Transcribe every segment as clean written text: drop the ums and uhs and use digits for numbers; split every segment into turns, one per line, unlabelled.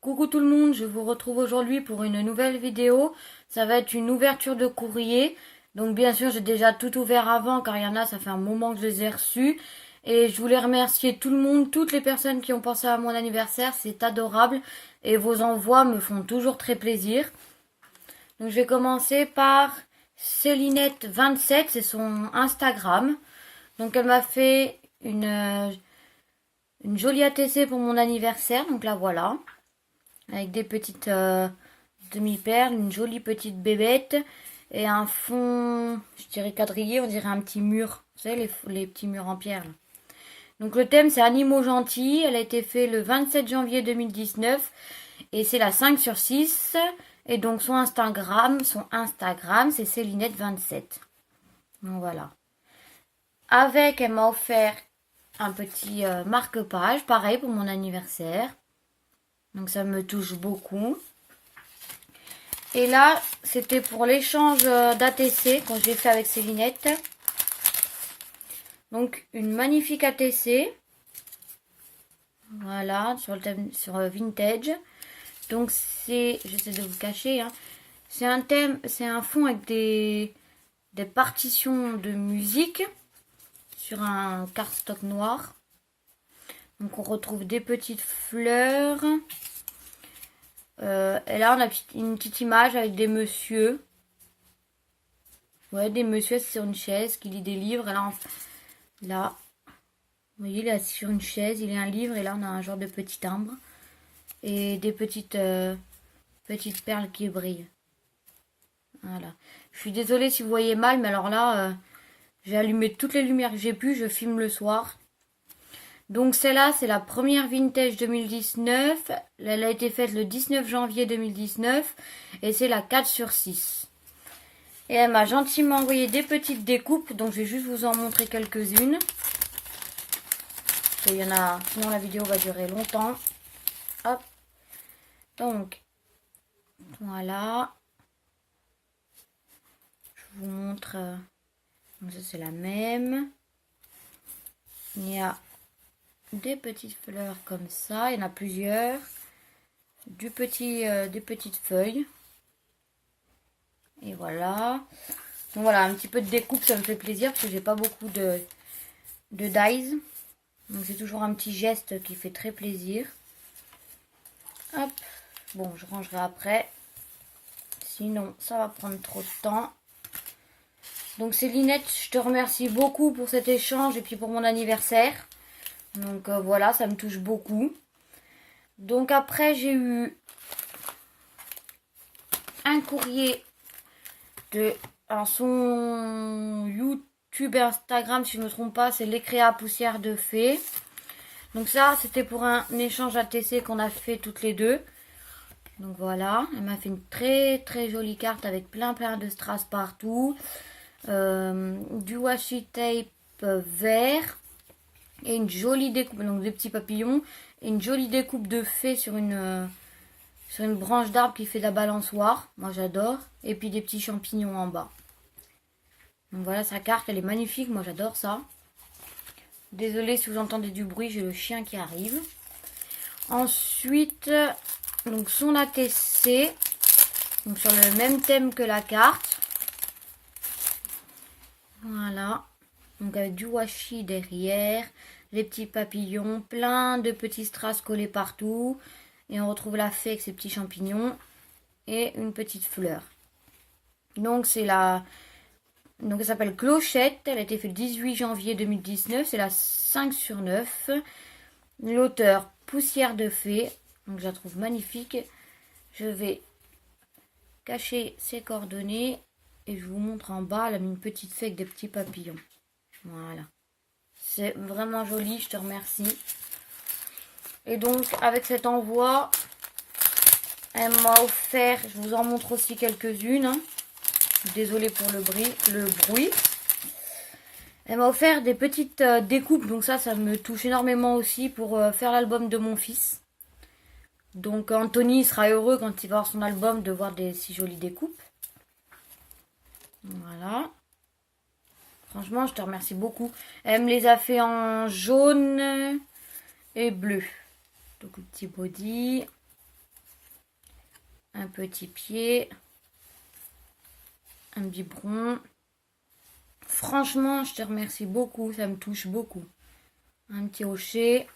Coucou tout le monde, je vous retrouve aujourd'hui pour une nouvelle vidéo. Ça va être une ouverture de courrier. Donc bien sûr j'ai déjà tout ouvert avant car il y en a, ça fait un moment que je les ai reçus. Et je voulais remercier tout le monde, toutes les personnes qui ont pensé à mon anniversaire, c'est adorable. Et vos envois me font toujours très plaisir. Donc je vais commencer par Célinette27, c'est son Instagram. Donc elle m'a fait une jolie ATC pour mon anniversaire, donc la voilà. Avec des petites demi-perles, une jolie petite bébête et un fond, je dirais quadrillé, on dirait un petit mur. Vous savez, les petits murs en pierre. Là. Donc le thème c'est Animaux gentils. Elle a été faite le 27 janvier 2019 et c'est la 5/6. Et donc son Instagram c'est Célinette27. Donc voilà. Avec, elle m'a offert un petit marque-page, pareil pour mon anniversaire. Donc ça me touche beaucoup. Et là, c'était pour l'échange d'ATC quand j'ai fait avec Célinette. Donc une magnifique ATC. Voilà, sur le thème sur vintage. Donc c'est, j'essaie de vous cacher, hein, c'est un thème, c'est un fond avec des partitions de musique sur un cardstock noir. Donc on retrouve des petites fleurs. Et là on a une petite image avec des messieurs. Ouais, des messieurs sur une chaise qui lit des livres. Et là, vous voyez, il est assis sur une chaise, il lit un livre. Et là on a un genre de petit timbre. Et des petites perles qui brillent. Voilà. Je suis désolée si vous voyez mal, mais alors là, j'ai allumé toutes les lumières que j'ai pu. Je filme le soir. Donc celle-là, c'est la première vintage 2019. Elle a été faite le 19 janvier 2019. Et c'est la 4/6. Et elle m'a gentiment envoyé des petites découpes. Donc je vais juste vous en montrer quelques-unes. Il y en a, sinon la vidéo va durer longtemps. Hop. Donc, voilà. Je vous montre. Donc ça c'est la même. Il y a des petites fleurs comme ça. Il y en a plusieurs. Des petites feuilles. Et voilà. Donc voilà, un petit peu de découpe, ça me fait plaisir parce que j'ai pas beaucoup de dies. Donc c'est toujours un petit geste qui fait très plaisir. Hop. Bon, je rangerai après. Sinon, ça va prendre trop de temps. Donc Célinette, je te remercie beaucoup pour cet échange et puis pour mon anniversaire. Donc voilà, ça me touche beaucoup. Donc après, j'ai eu un courrier de son YouTube et Instagram, si je ne me trompe pas, c'est l'écréa poussière de fée. Donc ça, c'était pour un échange ATC qu'on a fait toutes les deux. Donc voilà, elle m'a fait une très très jolie carte avec plein de strass partout. Du washi tape vert et une jolie découpe, donc des petits papillons et une jolie découpe de fée sur une branche d'arbre qui fait de la balançoire. Moi j'adore. Et puis des petits champignons en bas. Donc voilà sa carte, elle est magnifique, moi j'adore ça. Désolée si vous entendez du bruit, j'ai le chien qui arrive. Ensuite, donc son ATC, donc sur le même thème que la carte. Voilà. Donc avec du washi derrière, les petits papillons, plein de petits strass collés partout. Et on retrouve la fée avec ses petits champignons et une petite fleur. Donc c'est la... Donc elle s'appelle Clochette, elle a été faite le 18 janvier 2019, c'est la 5/9. L'auteur Poussière de fée, donc je la trouve magnifique. Je vais cacher ses coordonnées et je vous montre en bas, elle a mis une petite fée avec des petits papillons. Voilà. C'est vraiment joli, je te remercie. Et donc avec cet envoi, elle m'a offert, je vous en montre aussi quelques-unes. Hein. Désolée pour le bruit. Elle m'a offert des petites découpes, donc ça me touche énormément aussi pour faire l'album de mon fils. Donc Anthony sera heureux quand il va voir son album de voir des si jolies découpes. Voilà. Franchement, je te remercie beaucoup. Elle me les a fait en jaune et bleu. Donc le petit body, un petit pied, un biberon. Franchement, je te remercie beaucoup, ça me touche beaucoup. Un petit hocher.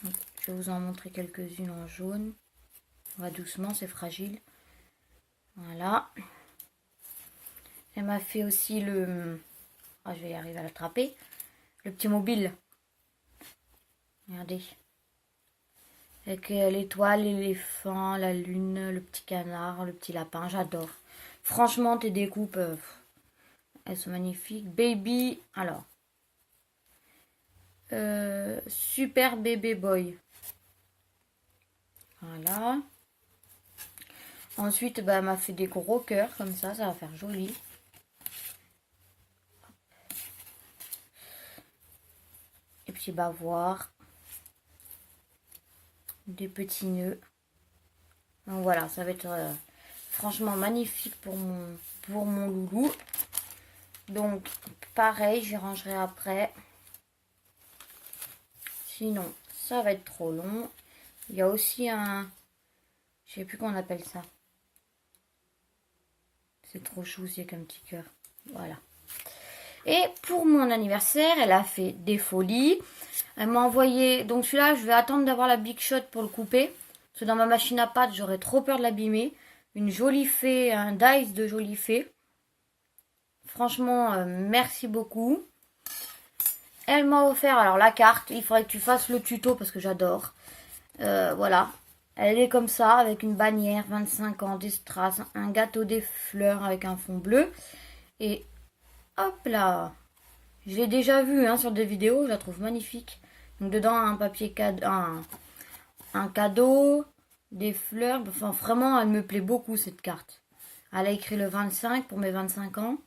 Donc, je vais vous en montrer quelques-unes en jaune. On va doucement, c'est fragile. Voilà. Elle m'a fait aussi le... Ah, je vais y arriver à l'attraper. Le petit mobile. Regardez. Avec l'étoile, l'éléphant, la lune, le petit canard, le petit lapin. J'adore. Franchement, tes découpes, elles sont magnifiques. Baby, alors. Super bébé boy. Voilà. Ensuite, bah, elle m'a fait des gros cœurs comme ça va faire joli. Et puis bavoir. Des petits nœuds. Donc voilà, ça va être franchement magnifique pour mon loulou. Donc pareil, j'y rangerai après. Sinon, ça va être trop long. Il y a aussi un... Je sais plus comment on appelle ça. C'est trop chou, c'est qu'un petit cœur. Voilà. Et pour mon anniversaire, elle a fait des folies. Elle m'a envoyé... Donc celui-là, je vais attendre d'avoir la Big Shot pour le couper. Parce que dans ma machine à pâte, j'aurais trop peur de l'abîmer. Une jolie fée, un dice de jolie fée. Franchement, merci beaucoup. Elle m'a offert, alors la carte, il faudrait que tu fasses le tuto parce que j'adore. Voilà. Elle est comme ça, avec une bannière, 25 ans, des strass, un gâteau des fleurs avec un fond bleu. Et hop là. Je l'ai déjà vu sur des vidéos, je la trouve magnifique. Donc dedans, un papier cadeau, un cadeau, des fleurs. Enfin, vraiment, elle me plaît beaucoup cette carte. Elle a écrit le 25 pour mes 25 ans.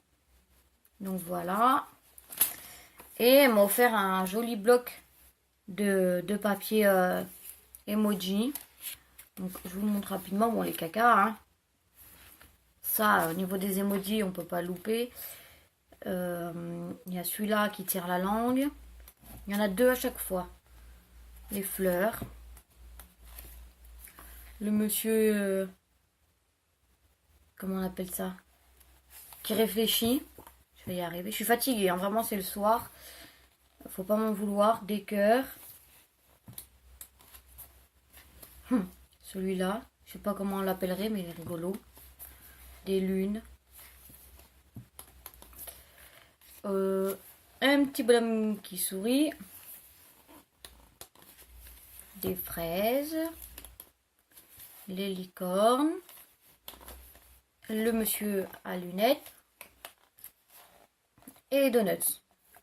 Donc voilà. Et elle m'a offert un joli bloc de papier emoji. Donc je vous le montre rapidement. Bon, les cacas. Ça, au niveau des emojis, on peut pas louper. Il y a celui-là qui tire la langue. Il y en a 2 à chaque fois. Les fleurs. Le monsieur... comment on appelle ça? Qui réfléchit. Je vais y arriver. Je suis fatiguée, vraiment c'est le soir. Faut pas m'en vouloir. Des cœurs. Celui-là. Je sais pas comment on l'appellerait, mais il est rigolo. Des lunes. Un petit bonhomme qui sourit. Des fraises. Les licornes. Le monsieur à lunettes. Et les donuts.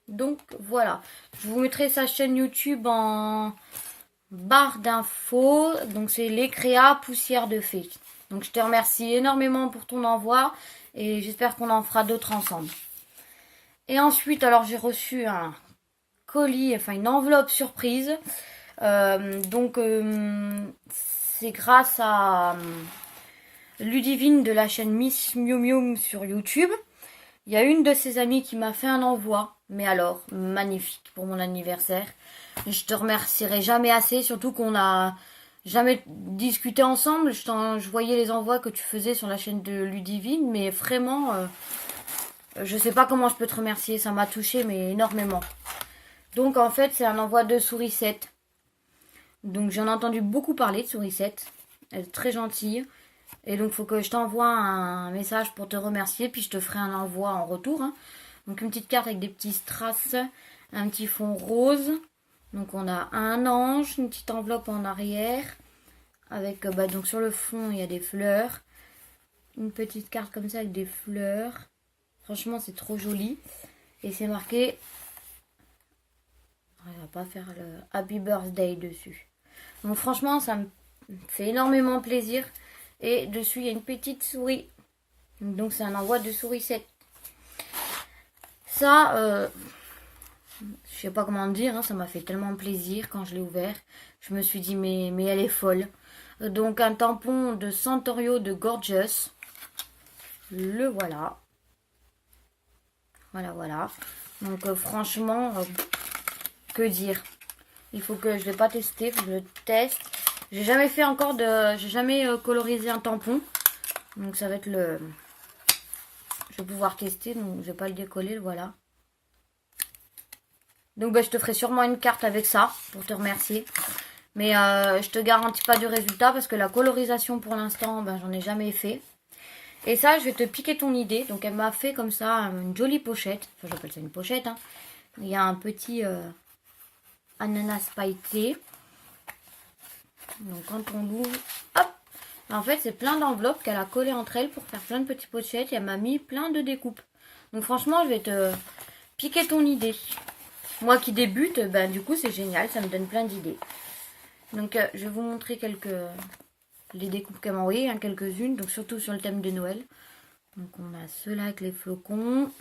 Donc voilà. Je vous mettrai sa chaîne YouTube en barre d'infos. Donc c'est les créas poussière de fée. Donc je te remercie énormément pour ton envoi. Et j'espère qu'on en fera d'autres ensemble. Et ensuite, alors j'ai reçu un colis, enfin une enveloppe surprise. Donc c'est grâce à Ludivine de la chaîne Miss Miu Miu sur YouTube. Il y a une de ses amies qui m'a fait un envoi, mais alors magnifique pour mon anniversaire. Je te remercierai jamais assez, surtout qu'on a jamais discuté ensemble. Je voyais les envois que tu faisais sur la chaîne de Ludivine, mais vraiment, je sais pas comment je peux te remercier. Ça m'a touché, mais énormément. Donc en fait, c'est un envoi de Sourisette. Donc j'en ai entendu beaucoup parler de Sourisette. Elle est très gentille. Et donc, il faut que je t'envoie un message pour te remercier. Puis, je te ferai un envoi en retour. Donc, une petite carte avec des petits strass. Un petit fond rose. Donc, on a un ange. Une petite enveloppe en arrière. Avec, donc sur le fond, il y a des fleurs. Une petite carte comme ça avec des fleurs. Franchement, c'est trop joli. Et c'est marqué... On va pas faire le Happy Birthday dessus. Donc, franchement, ça me fait énormément plaisir. Et dessus, il y a une petite souris. Donc, c'est un envoi de Sourisette. Ça, je sais pas comment dire. Ça m'a fait tellement plaisir quand je l'ai ouvert. Je me suis dit, mais elle est folle. Donc, un tampon de Santorio de Gorgeous. Le voilà. Voilà. Donc, franchement, que dire? Il faut que je l'ai pas testé, faut que je le teste. J'ai jamais fait encore j'ai jamais colorisé un tampon. Donc ça va être le... Je vais pouvoir tester, donc je vais pas le décoller, voilà. Donc je te ferai sûrement une carte avec ça pour te remercier. Mais je te garantis pas du résultat parce que la colorisation pour l'instant, j'en ai jamais fait. Et ça, je vais te piquer ton idée. Donc elle m'a fait comme ça une jolie pochette. Enfin, j'appelle ça une pochette. Hein. Il y a un petit ananas pailleté. Donc quand on l'ouvre, hop. En fait, c'est plein d'enveloppes qu'elle a collées entre elles pour faire plein de petites pochettes. Et elle m'a mis plein de découpes. Donc franchement, je vais te piquer ton idée. Moi qui débute, du coup, c'est génial. Ça me donne plein d'idées. Donc je vais vous montrer les découpes qu'elle m'a envoyées, hein, quelques-unes. Donc surtout sur le thème de Noël. Donc on a ceux-là avec les flocons.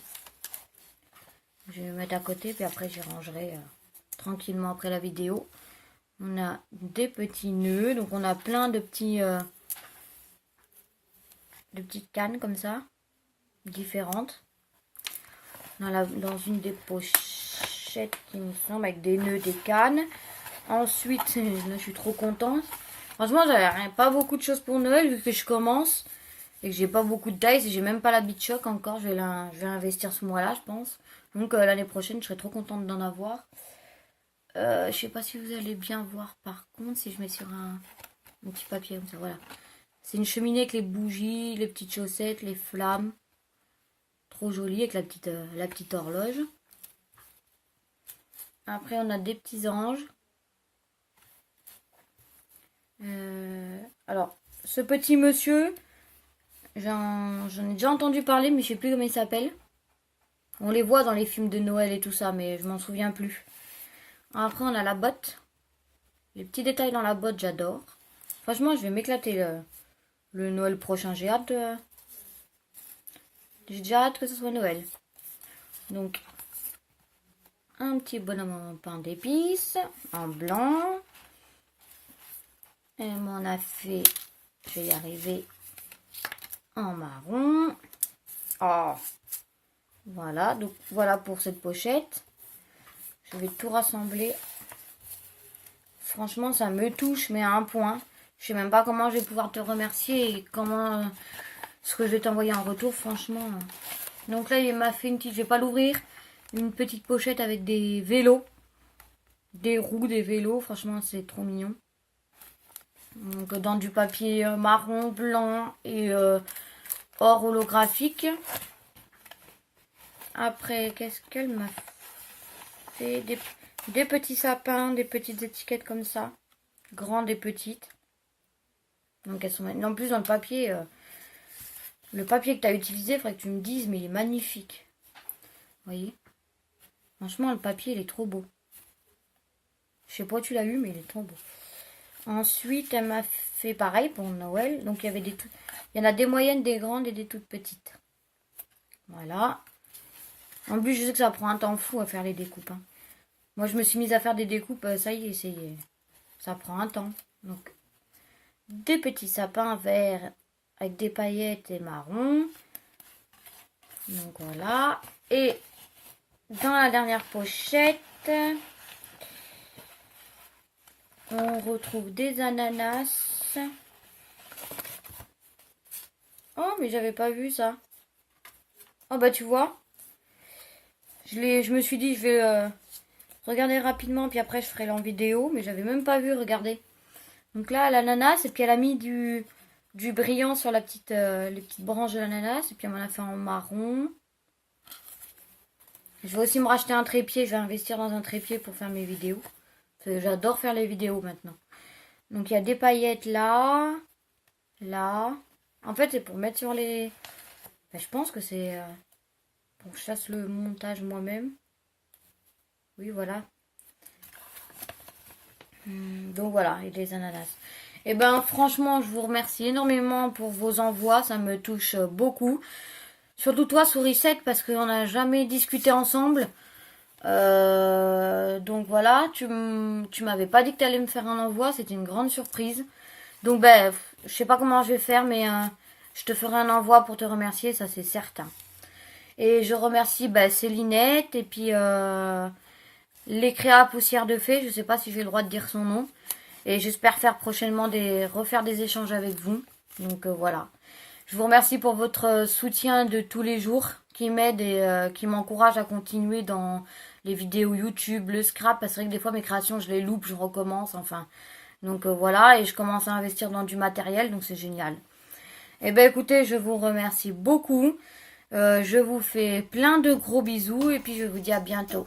Je vais les mettre à côté, puis après j'y rangerai tranquillement après la vidéo. On a des petits nœuds, donc on a plein de de petites cannes comme ça, différentes. On a dans une des pochettes qui me semble avec des nœuds, des cannes. Ensuite, là je suis trop contente. Franchement, j'avais pas beaucoup de choses pour Noël vu que je commence et que j'ai pas beaucoup de taille. J'ai même pas la bite choc encore. Je vais investir ce mois-là, je pense. Donc l'année prochaine, je serai trop contente d'en avoir. Je sais pas si vous allez bien voir par contre si je mets sur un petit papier comme ça. Voilà. C'est une cheminée avec les bougies, les petites chaussettes, les flammes. Trop jolie avec la petite horloge. Après, on a des petits anges. Alors, ce petit monsieur, j'en ai déjà entendu parler, mais je sais plus comment il s'appelle. On les voit dans les films de Noël et tout ça, mais je m'en souviens plus. Après, on a la botte. Les petits détails dans la botte, j'adore. Franchement, je vais m'éclater le Noël prochain. J'ai hâte J'ai déjà hâte que ce soit Noël. Donc, un petit bonhomme en pain d'épices, en blanc. Elle m'en a fait, je vais y arriver, en marron. Oh, voilà, donc voilà pour cette pochette. Je vais tout rassembler. Franchement, ça me touche, mais à un point. Je sais même pas comment je vais pouvoir te remercier et comment ce que je vais t'envoyer en retour, franchement. Donc là, il m'a fait une petite, je vais pas l'ouvrir, une petite pochette avec des vélos, des roues, des vélos. Franchement, c'est trop mignon. Donc dans du papier marron, blanc et or holographique. Après, qu'est-ce qu'elle m'a fait? Des petits sapins, des petites étiquettes comme ça. Grandes et petites. Donc elles sont... En plus dans le papier que tu as utilisé, il faudrait que tu me dises, mais il est magnifique. Vous voyez? Franchement, le papier, il est trop beau. Je sais pas où tu l'as eu, mais il est trop beau. Ensuite, elle m'a fait pareil pour Noël. Donc, il y en a des moyennes, des grandes et des toutes petites. Voilà. En plus, je sais que ça prend un temps fou à faire les découpes. Hein. Moi, je me suis mise à faire des découpes. Ça y est, ça prend un temps. Donc, des petits sapins verts avec des paillettes et marron. Donc, voilà. Et dans la dernière pochette... On retrouve des ananas. Oh, mais j'avais pas vu ça. Oh, tu vois. Je me suis dit, je vais regarder rapidement, puis après je ferai l'en vidéo. Mais j'avais même pas vu, regardez. Donc là, l'ananas, et puis elle a mis du brillant sur les petites branches de l'ananas. Et puis elle m'en a fait en marron. Je vais aussi me racheter un trépied. Je vais investir dans un trépied pour faire mes vidéos. J'adore faire les vidéos maintenant. Donc il y a des paillettes là. Là. En fait c'est pour mettre sur les... je pense que c'est pour que je fasse le montage moi-même. Oui voilà. Donc voilà, et des ananas. Et franchement je vous remercie énormément pour vos envois. Ça me touche beaucoup. Surtout toi Sourisette parce qu'on n'a jamais discuté ensemble. Donc voilà, tu m'avais pas dit que tu allais me faire un envoi, c'était une grande surprise. Donc je sais pas comment je vais faire, mais je te ferai un envoi pour te remercier, ça c'est certain. Et je remercie Célinette et puis les créas poussière de fée. Je sais pas si j'ai le droit de dire son nom. Et j'espère faire prochainement refaire des échanges avec vous. Donc voilà. Je vous remercie pour votre soutien de tous les jours qui m'aide et qui m'encourage à continuer dans les vidéos YouTube, le scrap. Parce que c'est vrai que des fois mes créations je les loupe, je recommence, enfin. Donc voilà, et je commence à investir dans du matériel, donc c'est génial. Eh bien écoutez, je vous remercie beaucoup. Je vous fais plein de gros bisous et puis je vous dis à bientôt.